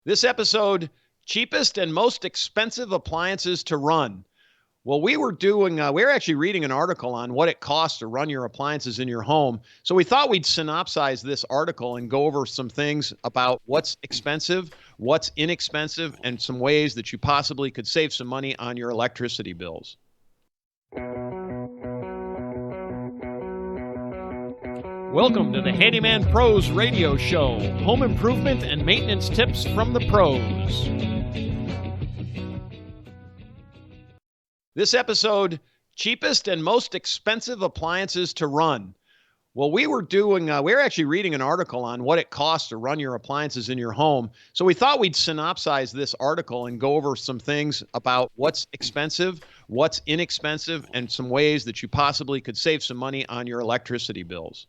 This episode, cheapest and most expensive appliances to run. Well, we were actually reading an article on what it costs to run your appliances in your home. So we thought we'd synopsize this article and go over some things about what's expensive, what's inexpensive, and some ways that you possibly could save some money on your electricity bills. Welcome to the Handyman Pros Radio Show, home improvement and maintenance tips from the pros. This episode, cheapest and most expensive appliances to run. Well, we were actually reading an article on what it costs to run your appliances in your home. So we thought we'd synopsize this article and go over some things about what's expensive, what's inexpensive, and some ways that you possibly could save some money on your electricity bills.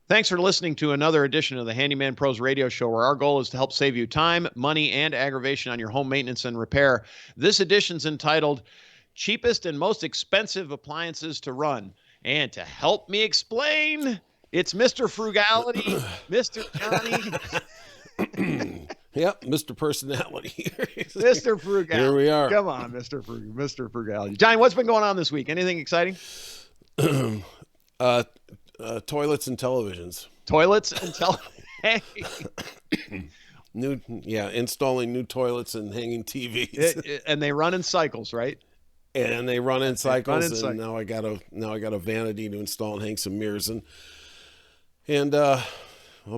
Thanks for listening to another edition of the Handyman Pros Radio Show, where our goal is to help save you time, money, and aggravation on your home maintenance and repair. This edition's entitled Cheapest and Most Expensive Appliances to Run. And to help me explain, it's Mr. Frugality, Mr. Johnny. Yep, Mr. Personality. Mr. Frugality. Here we are. Come on, Mr. Frugality. Johnny, what's been going on this week? Anything exciting? Toilets and televisions. Toilets and Installing new toilets and hanging TVs. And they run in cycles, right? And they run in cycles. Now I got a vanity to install and hang some mirrors and a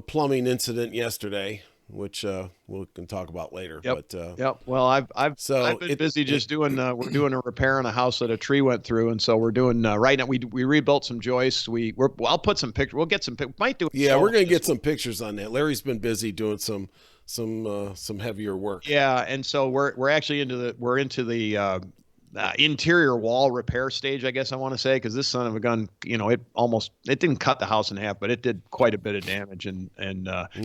plumbing incident yesterday, which we can talk about later. Yep. But Well, I've been busy just doing we're doing a repair on a house that a tree went through, and so we're doing right now. We rebuilt some joists. I'll put some pictures. We'll get some. Might do. Yeah, we're gonna get some pictures on that. Larry's been busy doing some heavier work. Yeah, and so we're actually into the interior wall repair stage, I guess I want to say, because this son of a gun, it didn't cut the house in half, but it did quite a bit of damage, and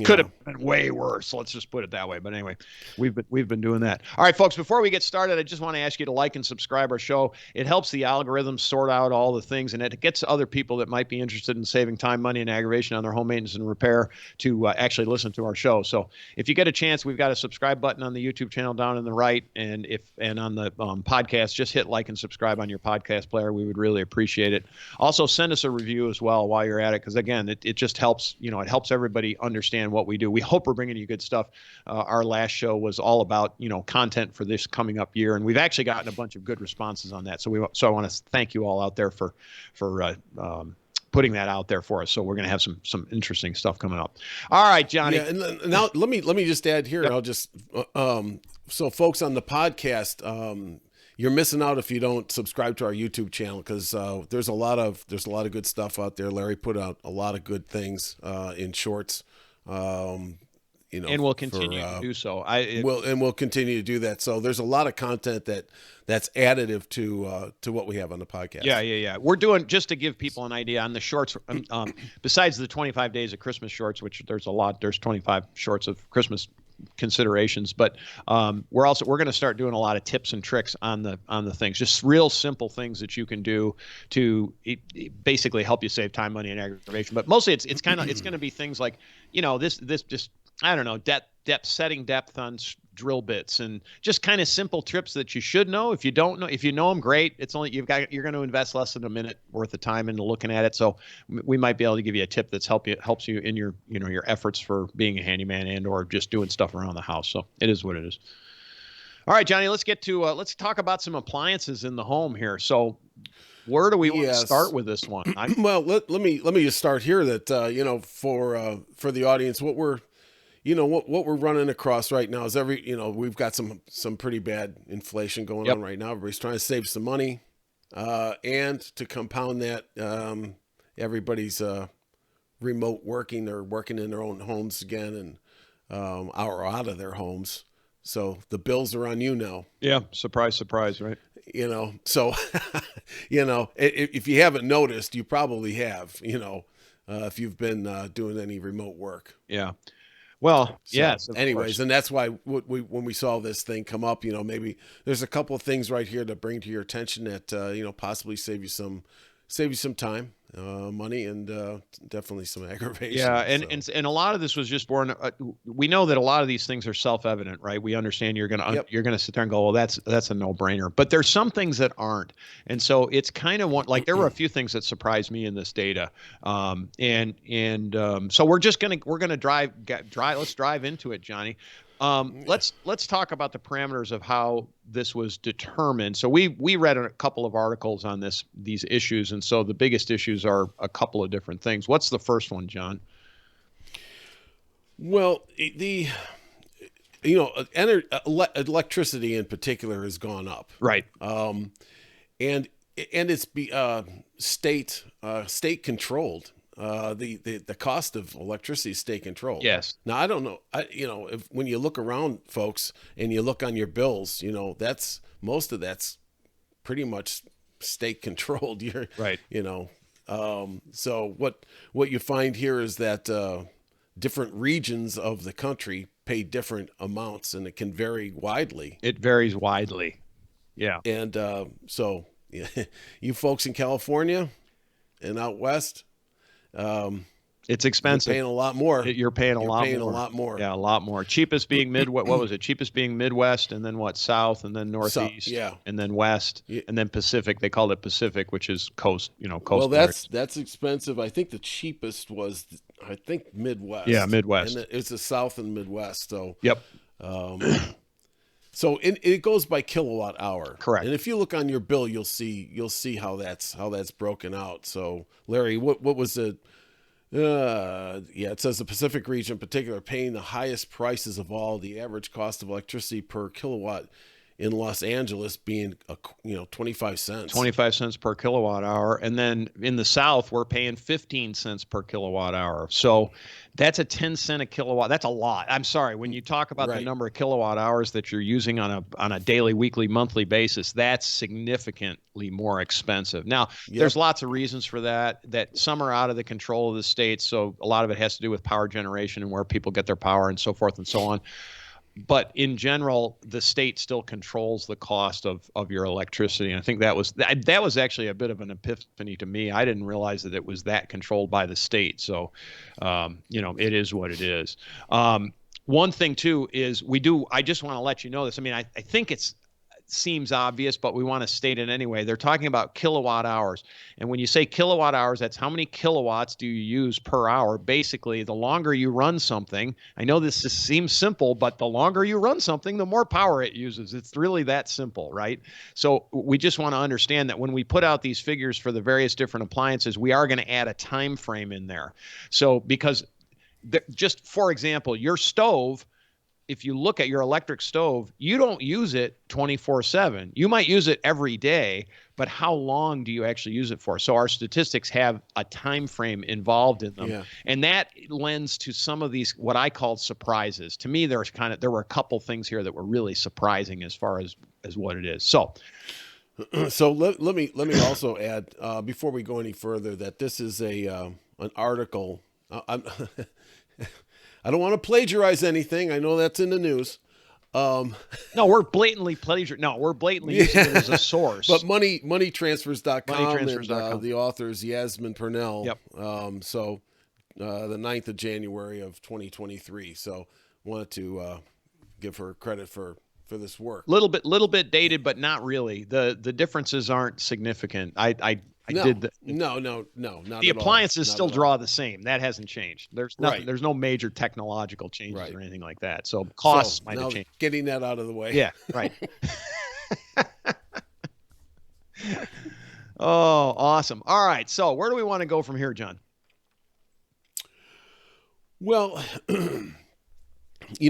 could have been way worse. Let's just put it that way. But anyway, we've been doing that. All right, folks. Before we get started, I just want to ask you to like and subscribe our show. It helps the algorithm sort out all the things, and it gets other people that might be interested in saving time, money, and aggravation on their home maintenance and repair to actually listen to our show. So if you get a chance, we've got a subscribe button on the YouTube channel down in the right, and on the podcast, just hit like and subscribe on your podcast player. We would really appreciate it. Also, send us a review as well while you're at it, because again, it just helps. It helps everybody understand what we do. We hope we're bringing you good stuff. Our last show was all about content for this coming up year, and we've actually gotten a bunch of good responses on that. So I want to thank you all out there for putting that out there for us. So we're going to have some interesting stuff coming up. All right, Johnny. Yeah, and now let me just add here. Yep. I'll just so folks on the podcast. You're missing out if you don't subscribe to our YouTube channel, because there's a lot of good stuff out there. Larry put out a lot of good things in shorts. And we'll continue to do so. We'll continue to do that. So there's a lot of content that's additive to what we have on the podcast. Yeah. We're doing, just to give people an idea on the shorts. Besides the 25 days of Christmas shorts, which there's a lot. There's 25 shorts of Christmas considerations, but we're going to start doing a lot of tips and tricks on the things, just real simple things that you can do to basically help you save time, money, and aggravation. But mostly it's going to be things like this just, I don't know, setting depth on drill bits, and just kind of simple tips that you should know. If you don't know, if you know them, great. It's only you're going to invest less than a minute worth of time into looking at it. So we might be able to give you a tip that's helps you in your your efforts for being a handyman and or just doing stuff around the house. So it is what it is. All right, Johnny, let's get to let's talk about some appliances in the home here. So where do we want to start with this one? Well, let me just start here. That for the audience, what we're running across right now is we've got some pretty bad inflation going on right now. Everybody's trying to save some money, and to compound that, everybody's remote working. They're working in their own homes again, and out of their homes. So the bills are on you now. Yeah, surprise, right? So if you haven't noticed, you probably have. If you've been doing any remote work. Yeah. Well, so, yes. Anyways, and that's why when we saw this thing come up, maybe there's a couple of things right here to bring to your attention that possibly save you some save you some time, money, and definitely some Yeah, aggravation. and So, and a lot of this was just born. We know that a lot of these things are self-evident, right? We understand yep. you're gonna sit there and go, well, that's a no-brainer. But there's some things that aren't, and so it's kind of one like there were a few things that surprised me in this data, so we're gonna drive. Let's drive into it, Johnny. Let's talk about the parameters of how this was determined. So we read a couple of articles on these issues, and so the biggest issues are a couple of different things. What's the first one, John? Well, the electricity in particular has gone up, Right. and it's state controlled. The cost of electricity is state controlled. Yes. Now I don't know. If when you look around, folks, and you look on your bills, that's most of that's pretty much state controlled. Right. So what you find here is that different regions of the country pay different amounts, and it can vary widely. It varies widely. Yeah. And so, yeah, you folks in California and out west, It's you're expensive. paying a lot more. You're paying a You're lot paying more. a lot more. Yeah, a lot more. Cheapest being what was it? Cheapest being Midwest, and then what? South, and then So, Northeast, yeah. and then West, Yeah. and then Pacific. They called it Pacific, which is coast, Well, coastal areas. that's expensive. I think the cheapest was, I think, Midwest. Yeah, Midwest. And it's the South and Midwest. So, Yep. um, so it goes by kilowatt hour. Correct. And if you look on your bill, you'll see how that's broken out. So, Larry, what was it? It says the Pacific region in particular paying the highest prices of all. The average cost of electricity per kilowatt in Los Angeles being 25 cents. 25 cents per kilowatt hour. And then in the South, we're paying 15 cents per kilowatt hour. So that's a 10 cent a kilowatt. That's a lot. I'm sorry. When you talk about the Right. number of kilowatt hours that you're using on a daily, weekly, monthly basis, that's significantly more expensive. Now, there's lots of reasons for that some are out of the control of the states. So a lot of it has to do with power generation and where people get their power and so forth and so on. But in general, the state still controls the cost of your electricity. And I think that was actually a bit of an epiphany to me. I didn't realize that it was that controlled by the state. So, it is what it is. One thing too is I just want to let you know this. I mean, I think it seems obvious, but we want to state it anyway. They're talking about kilowatt hours. And when you say kilowatt hours, that's how many kilowatts do you use per hour? Basically, the longer you run something, I know this seems simple, but the longer you run something, the more power it uses. It's really that simple, right? So we just want to understand that when we put out these figures for the various different appliances, we are going to add a time frame in there. So because just for example, your stove, if you look at your electric stove, you don't use it 24/7. You might use it every day, but how long do you actually use it for? So our statistics have a time frame involved in them. Yeah. And that lends to some of these, what I called surprises. To me, there were a couple things here that were really surprising as far as what it is. So let me also add before we go any further that this is an article. I don't want to plagiarize anything. I know that's in the news. no, we're blatantly using it as a source. But moneytransfers.com, Moneytransfers.com. and the author is Yasmin Purnell. Yep. The 9th of January of 2023. So wanted to give her credit for this work. Little bit dated, but not really. The differences aren't significant. No, did the not the at all. appliances Not still at all. draw the same. That hasn't changed. There's nothing. Right. There's no major technological changes Right. or anything like that. So costs So, might now have changed. getting that out of the way. Yeah. Right. Oh, awesome. All right. So where do we want to go from here, John? Well,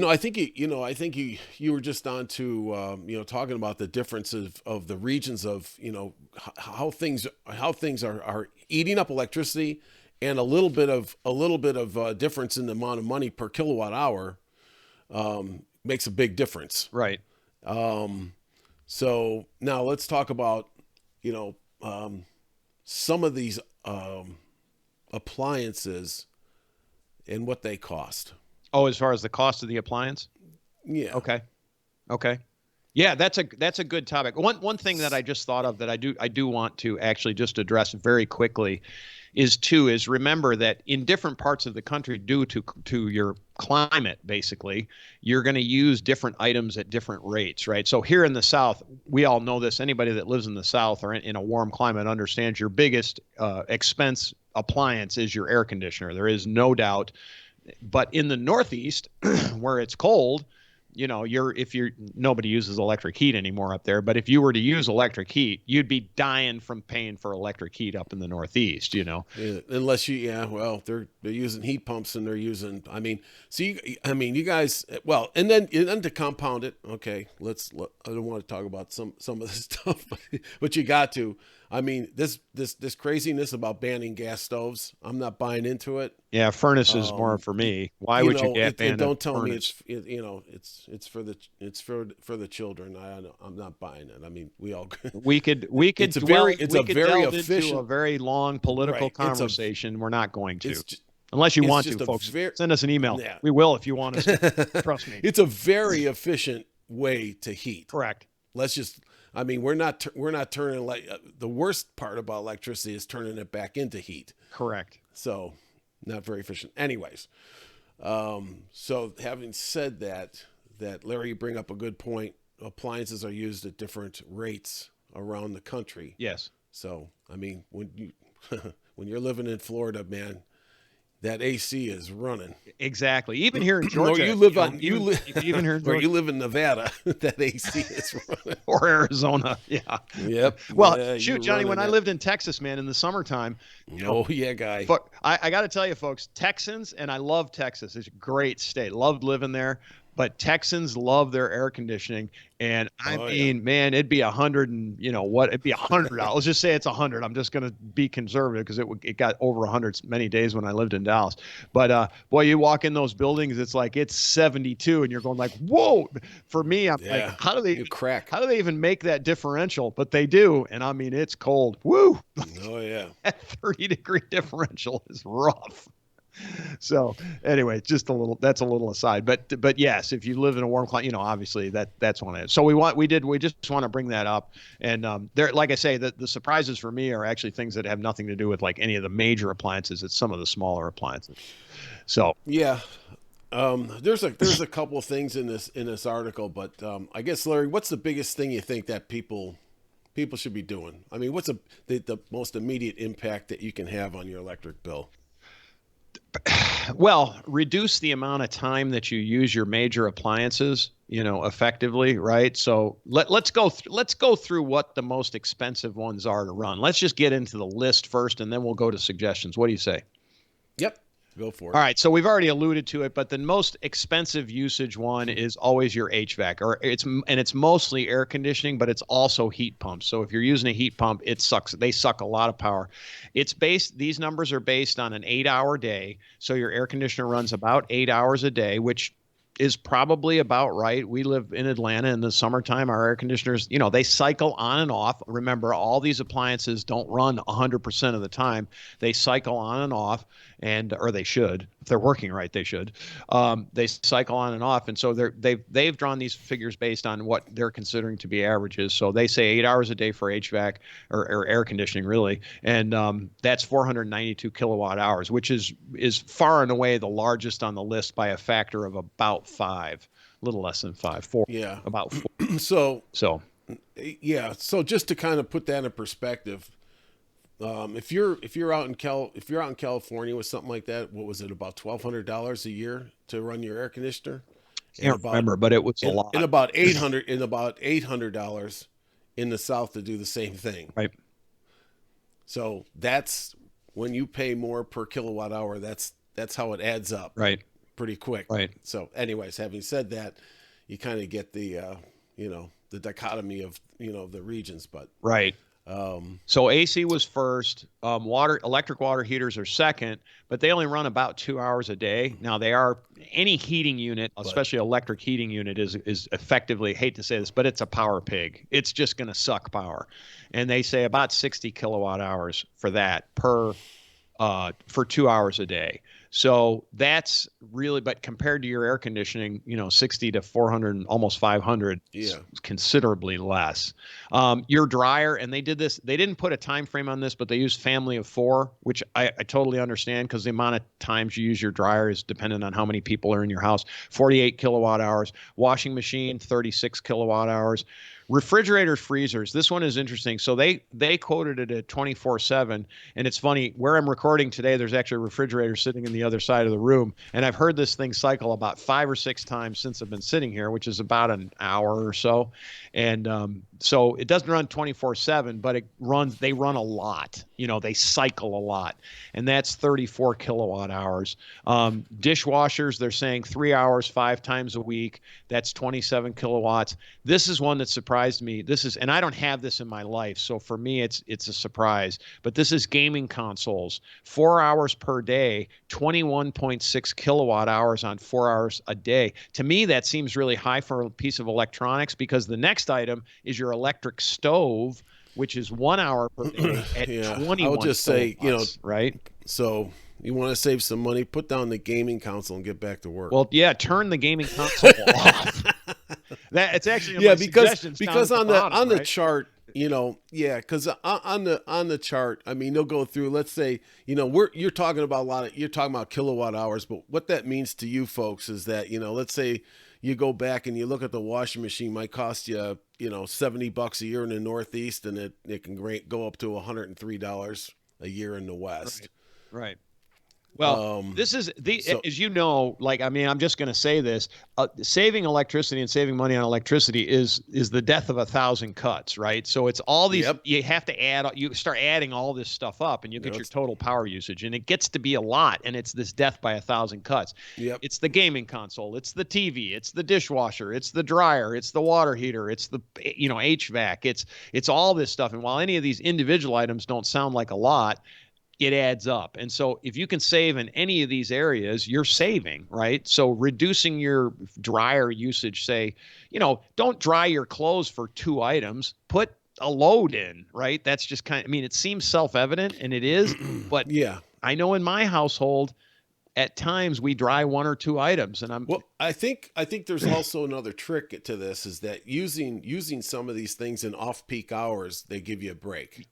I think you were just on to talking about the differences of the regions of how things are eating up electricity, and a little bit of difference in the amount of money per kilowatt hour makes a big difference. Right. So now let's talk about some of these appliances and what they cost. Oh, as far as the cost of the appliance? Yeah. Okay. Yeah, that's a good topic. One thing that I just thought of that I do want to actually just address very quickly is remember that in different parts of the country, due to your climate, basically, you're going to use different items at different rates, right? So here in the South, we all know this. Anybody that lives in the South or in a warm climate understands your biggest expense appliance is your air conditioner. There is no doubt. But in the Northeast, where it's cold, if you're nobody uses electric heat anymore up there, but if you were to use electric heat, you'd be dying from paying for electric heat up in the Northeast. Yeah, unless yeah, well, they're using heat pumps and they're using. I mean, you guys. Well, and then to compound it, okay. I don't want to talk about some of this stuff, but you got to. I mean, this craziness about banning gas stoves, I'm not buying into it. Yeah, furnace is more for me. Why would you get ban and a don't tell me furnace? it's for the children. I'm not buying it. I mean, we all We could it's a very delve into efficient, a very long political right. conversation. We're not going to, It's just, unless you it's want just to, a folks. very Send us an email. yeah. We will if you want us to. Trust me. It's a very efficient way to heat. Correct. Let's just. I mean, we're not turning the worst part about electricity is turning it back into heat. Correct. So, not very efficient. Anyways, so having said that Larry, you bring up a good point. Appliances are used at different rates around the country. Yes. So, I mean, when you when you're living in Florida, man, that AC is running. Exactly. Even here in Georgia, Or you live even here in or Georgia you live in Nevada, that AC is running. or Arizona. Yeah. Yep. Well, Yeah, shoot, you're Johnny, when running I that. lived in Texas, man, in the summertime, Oh yeah, guy. fuck, I got to tell you, folks, Texans, and I love Texas. It's a great state. Loved living there. But Texans love their air conditioning, and I Oh, mean, yeah. man, it'd be 100, and it'd be 100. Let's just say it's 100. I'm just gonna be conservative because it got over 100 many days when I lived in Dallas. But boy, you walk in those buildings, it's like it's 72, and you're going like, whoa. For me, I'm like, Yeah. You crack. how do they even make that differential? But they do, and I mean, it's cold. Woo! Oh yeah. That 30-degree differential is rough. So anyway, that's a little aside, but yes, if you live in a warm climate, obviously that's one of it. So we just want to bring that up. And there, like I say, the surprises for me are actually things that have nothing to do with like any of the major appliances. It's some of the smaller appliances. So Yeah. There's a couple of things in this article, but I guess, Larry, what's the biggest thing you think that people should be doing? I mean, what's the most immediate impact that you can have on your electric bill? well, reduce the amount of time that you use your major appliances, effectively, right? So let's go through what the most expensive ones are to run. Let's just get into the list first, and then we'll go to suggestions. What do you say? Yep. Go for it. All right, so we've already alluded to it, but the most expensive usage one is always your HVAC, it's mostly air conditioning, but it's also heat pumps. So if you're using a heat pump, it sucks. They suck a lot of power. These numbers are based on an 8-hour day. So your air conditioner runs about 8 hours a day, which is probably about right. We live in Atlanta in the summertime. Our air conditioners, they cycle on and off. Remember, all these appliances don't run 100% of the time. They cycle on and off, or they should. If they're working right, they should. They cycle on and off, and so they've drawn these figures based on what they're considering to be averages. So they say 8 hours a day for HVAC or air conditioning, really, and that's 492 kilowatt hours, which is far and away the largest on the list by a factor of about 5, a little less than 5, 4, Yeah. about 4. So yeah. So just to kind of put that in perspective, if you're out in California with something like that, what was it, about $1,200 a year to run your air conditioner? I can't remember, but it was a lot. And about $800 in the South to do the same thing. Right. So that's when you pay more per kilowatt hour. That's how it adds up. Right. Pretty quick. Right. So anyways, having said that, you kind of get the the dichotomy of the regions, but Right. So AC was first. Electric water heaters are second, but they only run about 2 hours a day. Now any heating unit, especially electric heating unit, is effectively, hate to say this, but it's a power pig. It's just going to suck power, and they say about 60 kilowatt hours for that for 2 hours a day. So that's really, but compared to your air conditioning, 60 to 400, almost 500, Yeah. considerably less. Your dryer, and they did this, they didn't put a time frame on this, but they used family of four, which I totally understand because the amount of times you use your dryer is dependent on how many people are in your house. 48 kilowatt hours. Washing machine, 36 kilowatt hours. Refrigerators, freezers. This one is interesting. So they quoted it at 24/7, and it's funny where I'm recording today. There's actually a refrigerator sitting in the other side of the room, and I've heard this thing cycle about 5 or 6 times since I've been sitting here, which is about an hour or so. And so it doesn't run 24/7, but it runs. They run a lot. They cycle a lot, and that's 34 kilowatt hours. Dishwashers, they're saying 3 hours, 5 times a week. That's 27 kilowatts. This is one that surprised me. And I don't have this in my life, so for me, it's a surprise. But this is gaming consoles, 4 hours per day, 21.6 kilowatt hours on 4 hours a day. To me, that seems really high for a piece of electronics because the next item is your electric stove, which is 1 hour per day at Yeah. 21 I would just say, right? So you want to save some money, put down the gaming console and get back to work. Well, yeah, turn the gaming console off. That it's actually in my suggestions because down at on the the bottom, on the right? chart, because on the chart, I mean, they'll go through. Let's say, you're talking about kilowatt hours, but what that means to you folks is that, let's say you go back and you look at the washing machine might cost you, $70 a year in the Northeast, and it can go up to $103 a year in the West. Right. Well, this is as you know, like, I mean, I'm just going to say this, saving electricity and saving money on electricity is the death of 1,000 cuts, right? So it's all these, Yep. you have to you start adding all this stuff up and you get your total power usage, and it gets to be a lot, and it's this death by 1,000 cuts. Yep. It's the gaming console, it's the TV, it's the dishwasher, it's the dryer, it's the water heater, it's the, HVAC, it's all this stuff. And while any of these individual items don't sound like a lot, it adds up. And so if you can save in any of these areas, you're saving, right? So reducing your dryer usage, say, don't dry your clothes for 2 items, put a load in, right? That's just I mean, it seems self-evident, and it is, but Yeah. I know in my household, at times we dry 1 or 2 items, and I think there's also another trick to this, is that using some of these things in off-peak hours, they give you a break.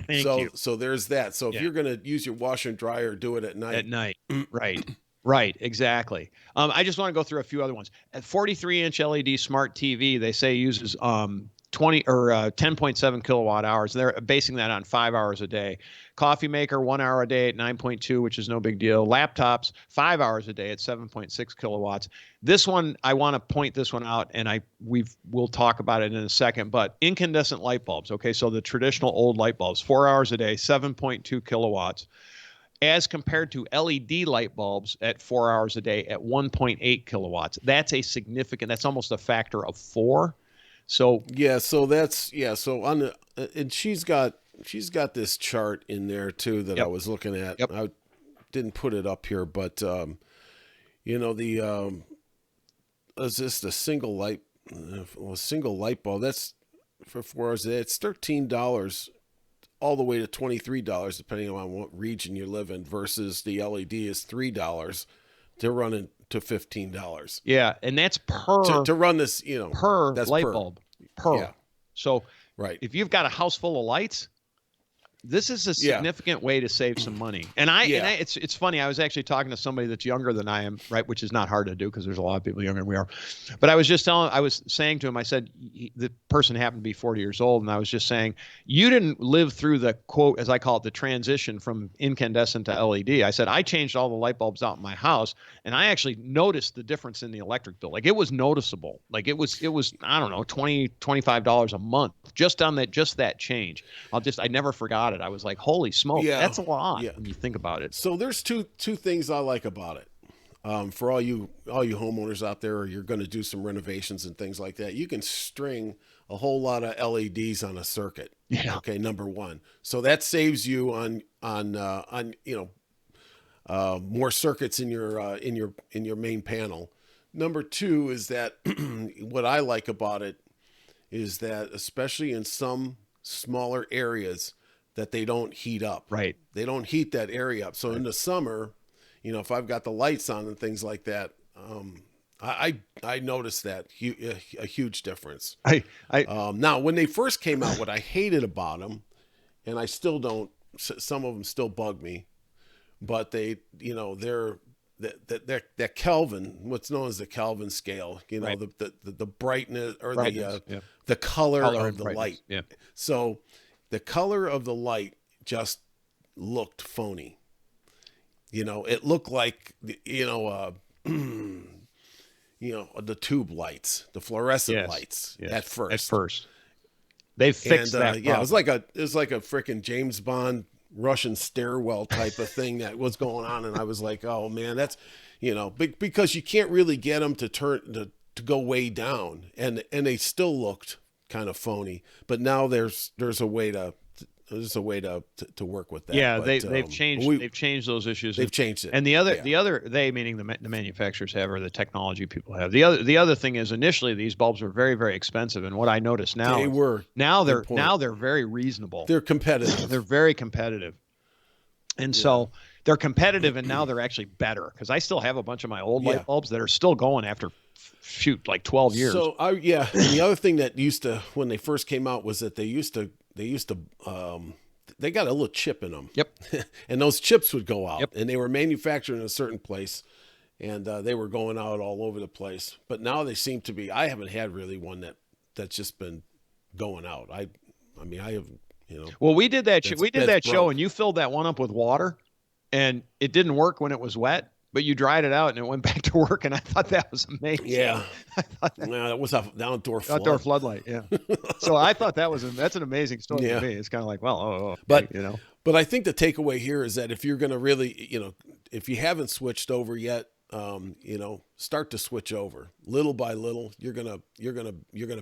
Thank you. So there's that. So if you're going to use your washer and dryer, do it at night. At night, right. Right, exactly. I just want to go through a few other ones. At 43-inch LED smart TV, they say uses 20 or 10.7 kilowatt hours. They're basing that on 5 hours a day. Coffee maker, 1 hour a day at 9.2, which is no big deal. Laptops, 5 hours a day at 7.6 kilowatts. This one, I want to point this one out, and we'll talk about it in a second. But incandescent light bulbs, okay, so the traditional old light bulbs, 4 hours a day, 7.2 kilowatts, as compared to LED light bulbs at 4 hours a day at 1.8 kilowatts. That's that's almost a factor of 4. So so on the and she's got this chart in there too that I was looking at. Yep. I didn't put it up here, but is this a single light bulb? That's for 4 hours a day. It's $13 all the way to $23 depending on what region you live in, versus the LED is $3. They're running to $15. Yeah, and that's per to run this, per that's light bulb. Per. Yeah. So right. If you've got a house full of lights, this is a significant way to save some money. And it's funny. I was actually talking to somebody that's younger than I am, right? Which is not hard to do because there's a lot of people younger than we are. But I was saying to him, I said, the person happened to be 40 years old. And I was just saying, you didn't live through the, quote, as I call it, the transition from incandescent to LED. I said, I changed all the light bulbs out in my house, and I actually noticed the difference in the electric bill. Like, it was noticeable. Like it was, I don't know, $20, $25 a month just on that change. I never forgot it. I was like, holy smoke, that's a lot when you think about it. So there's two things I like about it. For all you homeowners out there, or you're going to do some renovations and things like that, you can string a whole lot of LEDs on a circuit. Yeah. Okay, number one. So that saves you on more circuits in your main panel. Number two is that what I like about it is that, especially in some smaller areas, that they don't heat up. Right. They don't heat that area up. So in the summer, you know, if I've got the lights on and things like that, I noticed that a huge difference. I Now, when they first came out, what I hated about them, and I still don't, some of them still bug me, but they, you know, they're that Kelvin, what's known as the Kelvin scale, you know, right. the brightness or Brightness, yeah. the color Color of and the brightness. light. Yeah. So the color of the light just looked phony. You know, it looked like, the tube lights, the fluorescent Yes. lights Yes. at first. At first. They fixed And that yeah, problem. it was like a freaking James Bond Russian stairwell type of thing that was going on, and I was like, oh man, that's, you know, because you can't really get them to to go way down, and they still looked kind of phony. But now there's a way to work with that. Yeah, But they've changed those issues. they've changed it. And Yeah, the other they meaning the manufacturers have, or the technology people have. The other thing is, initially these bulbs were very, very expensive, and what I notice now they is were. Good point. now they're very reasonable. They're competitive. They're very competitive. And Yeah. so they're competitive, and now they're actually better, because I still have a bunch of my old Yeah. light bulbs that are still going after shoot like 12 years. So yeah, and the other thing that used to, when they first came out, was that they got a little chip in them. Yep. And those chips would go out. Yep. And they were manufactured in a certain place, and they were going out all over the place. But now they seem to be. I haven't had really one that's just been going out. I mean, I have, you know. Well, we did that. We did that show, broke. and you filled that one up with water, and it didn't work when it was wet, but you dried it out, and it went back to work. And I thought that was amazing. Yeah. I thought Yeah, that was an outdoor floodlight. Yeah. So I thought that's an amazing story Yeah. to me. It's kind of like, well, okay, But you know. But I think the takeaway here is that if you're going to really, you know, if you haven't switched over yet, you know, start to switch over little by little. You're gonna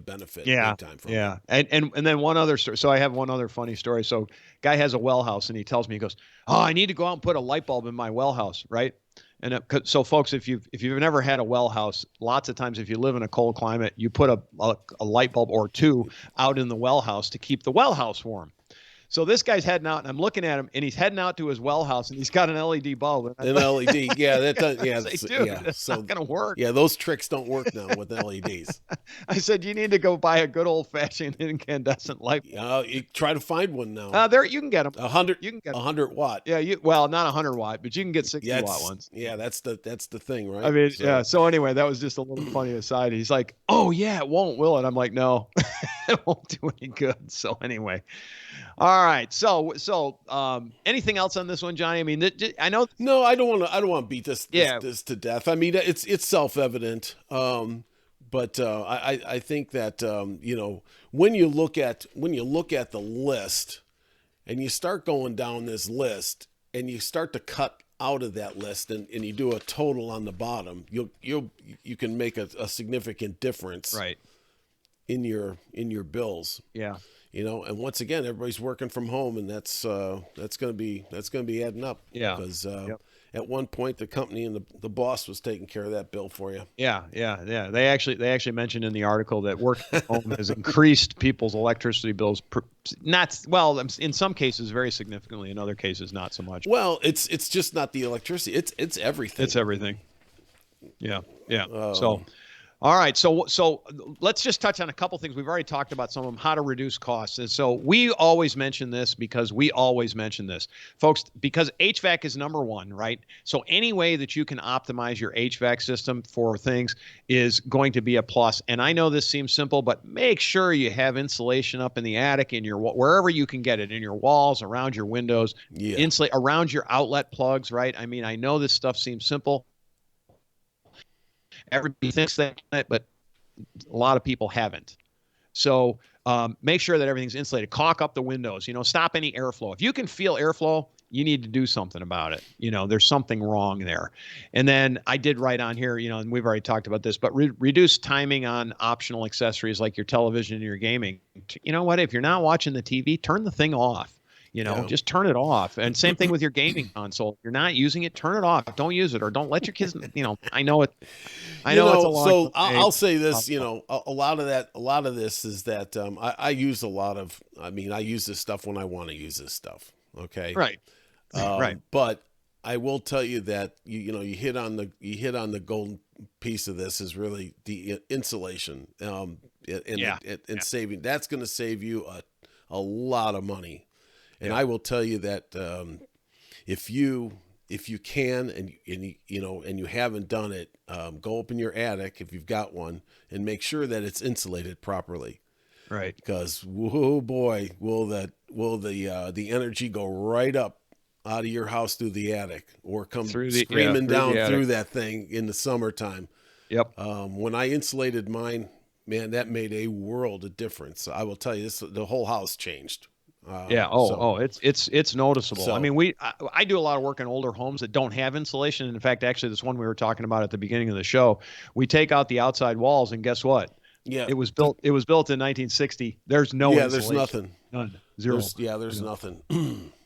benefit Yeah, big time from yeah. it. And then one other story. So I have one other funny story. So guy has a well house, and he tells me, he goes, "Oh, I need to go out and put a light bulb in my well house, right?" And so folks, if you've never had a well house, lots of times if you live in a cold climate, you put a light bulb or two out in the well house to keep the well house warm. So this guy's heading out, and I'm looking at him, and he's heading out to his well house, and he's got an LED bulb. An LED, yeah, that does, yeah, I say, dude, yeah. that's So not gonna work. yeah, those tricks don't work now with LEDs. I said, you need to go buy a good old fashioned incandescent light. You try to find one now. There you can get them. 100, You can get 100 watt. Yeah, not 100 watt, but you can get 60 watt ones. Yeah, that's the thing, right? I mean, yeah. So anyway, that was just a little funny aside. He's like, "Oh yeah, it won't, will it?" I'm like, "No, it won't do any good." So anyway, all right. So anything else on this one, Johnny? I mean, I know. No, I don't want to beat this Yeah. this to death. I mean, it's self-evident. But I think that you know, when you look at the list, and you start going down this list, and you start to cut out of that list, and you do a total on the bottom, you can make a significant difference, Right. in your bills. Yeah. You know, and once again, everybody's working from home, and that's going to be adding up. Yeah. Because Yep. at one point, the company and the boss was taking care of that bill for you. Yeah. They actually mentioned in the article that work from home has increased people's electricity bills. In some cases very significantly. In other cases, not so much. Well, it's just not the electricity. It's everything. It's everything. Yeah. Oh. So, all right. So let's just touch on a couple things. We've already talked about some of them, how to reduce costs. And so we always mention this, folks, because HVAC is number one, right? So any way that you can optimize your HVAC system for things is going to be a plus. And I know this seems simple, but make sure you have insulation up in the attic, in your wherever you can get it, in your walls, around your windows, insulate around your outlet plugs, right? I mean, I know this stuff seems simple. Everybody thinks that, but a lot of people haven't. So make sure that everything's insulated. Caulk up the windows. You know, stop any airflow. If you can feel airflow, you need to do something about it. You know, there's something wrong there. And then I did write on here, you know, and we've already talked about this, but reduce timing on optional accessories like your television and your gaming. You know what? If you're not watching the TV, turn the thing off. You know, just turn it off. And same thing with your gaming console. If you're not using it, turn it off. Don't use it, or don't let your kids, you know, I know it's a long. So I'll say this, you know, a lot of this is that I use I use this stuff when I want to use this stuff. Okay. Right. Right. But I will tell you that you hit on the golden piece of this is really the insulation, Yeah. and saving. That's going to save you a lot of money. And Yeah. I will tell you that if you can and you haven't done it, go up in your attic if you've got one and make sure that it's insulated properly. Right. Because whoa boy, will the energy go right up out of your house through the attic or come screaming down through that thing in the summertime. Yep. When I insulated mine, man, that made a world of difference. I will tell you, the whole house changed. Yeah. It's noticeable. So, I mean, I do a lot of work in older homes that don't have insulation. And in fact, actually, this one we were talking about at the beginning of the show, we take out the outside walls, and guess what? yeah, It was built in 1960. There's no yeah, insulation. there's nothing. None. Zero. There's nothing.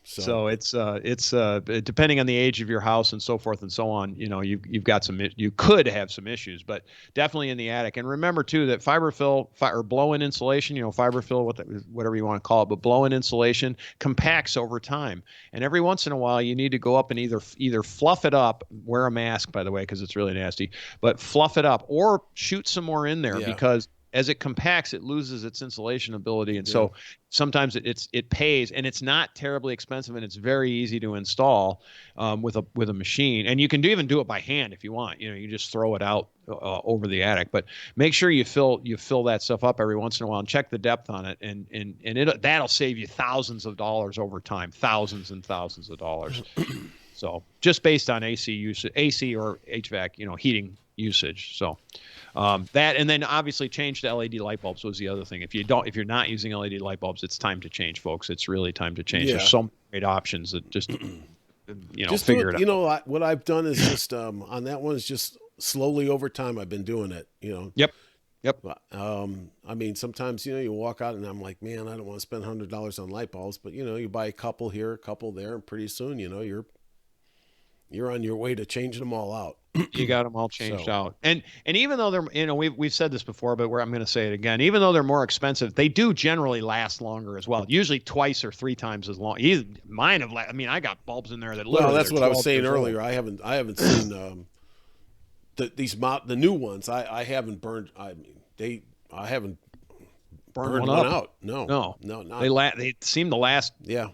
So it's depending on the age of your house and so forth and so on, you've got you could have some issues, but definitely in the attic. And remember too that fiberfill or blow-in insulation, fiberfill, whatever you want to call it, but blow-in insulation compacts over time. And every once in a while you need to go up and either fluff it up, wear a mask by the way, because it's really nasty, but fluff it up or shoot some more in there because as it compacts, it loses its insulation ability. And so sometimes it pays, and it's not terribly expensive, and it's very easy to install with a machine. And you can even do it by hand if you want. You just throw it out over the attic. But make sure you fill that stuff up every once in a while and check the depth on it. And that'll save you thousands of dollars over time, thousands and thousands of dollars. So just based on AC usage, AC or HVAC, heating usage. So that, and then obviously change to LED light bulbs was the other thing. If you're not using LED light bulbs, it's time to change, folks. It's really time to change. There's so many great options that just figure it out. What I've done is just on that one is just slowly over time I've been doing it. Yep. I mean, sometimes you walk out and I'm like, man, I don't want to spend $100 on light bulbs, but you buy a couple here, a couple there, and pretty soon you're on your way to changing them all out. You got them all changed out. And even though they're, we've said this before, but I'm going to say it again, even though they're more expensive, they do generally last longer as well. Usually twice or three times as long. Mine have, I got bulbs in there that literally. Well, that's what I was saying earlier. I haven't seen the new ones. I haven't burned. I haven't burned one out. No. Not. They seem to last. Yeah.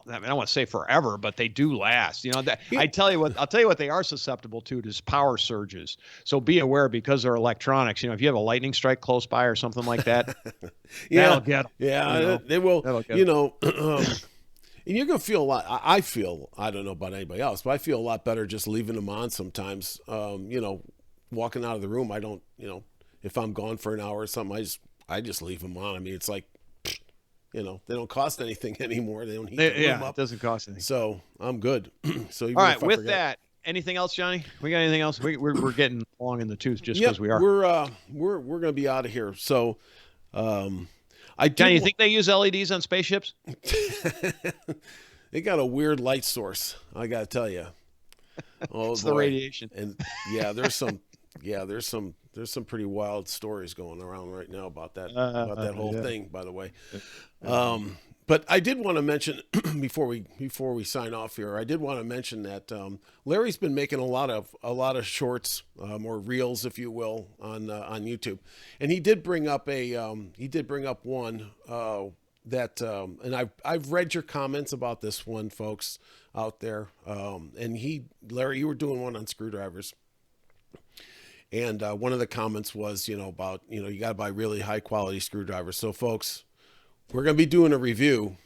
I don't want to say forever, but they do last. I'll tell you what they are susceptible to is power surges. So be aware, because they're electronics. If you have a lightning strike close by or something like that, that'll get them. Yeah, they will. And you're gonna feel a lot. I don't know about anybody else, but I feel a lot better just leaving them on sometimes. Walking out of the room, I don't. If I'm gone for an hour or something, I just leave them on. I mean, it's like. They don't cost anything anymore. They don't heat them up. It doesn't cost anything. So I'm good. So all right, with that, anything else, Johnny? We got anything else? We're getting long in the tooth just because we are. We're gonna be out of here. So, Johnny, you think they use LEDs on spaceships? They got a weird light source. I gotta tell you. Oh, it's the radiation. And there's some pretty wild stories going around right now about that whole thing, by the way. But I did want to mention before we sign off here, I did want to mention that Larry's been making a lot of shorts, or reels, if you will, on YouTube, and he did bring up one that, and I've read your comments about this one, folks out there, and Larry, you were doing one on screwdrivers. And one of the comments was, about, you got to buy really high quality screwdrivers. So folks, we're going to be doing a review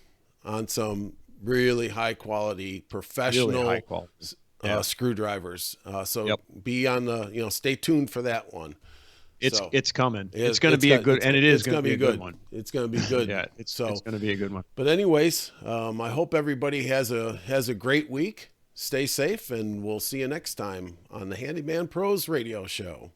on some really high quality professional screwdrivers. Be on the, stay tuned for that one. It's coming. It's going to be a good, and it is going to be a good one. It's going to be good. Yeah, it's going to be a good one. But anyways, I hope everybody has a great week. Stay safe, and we'll see you next time on the Handyman Pros Radio Show.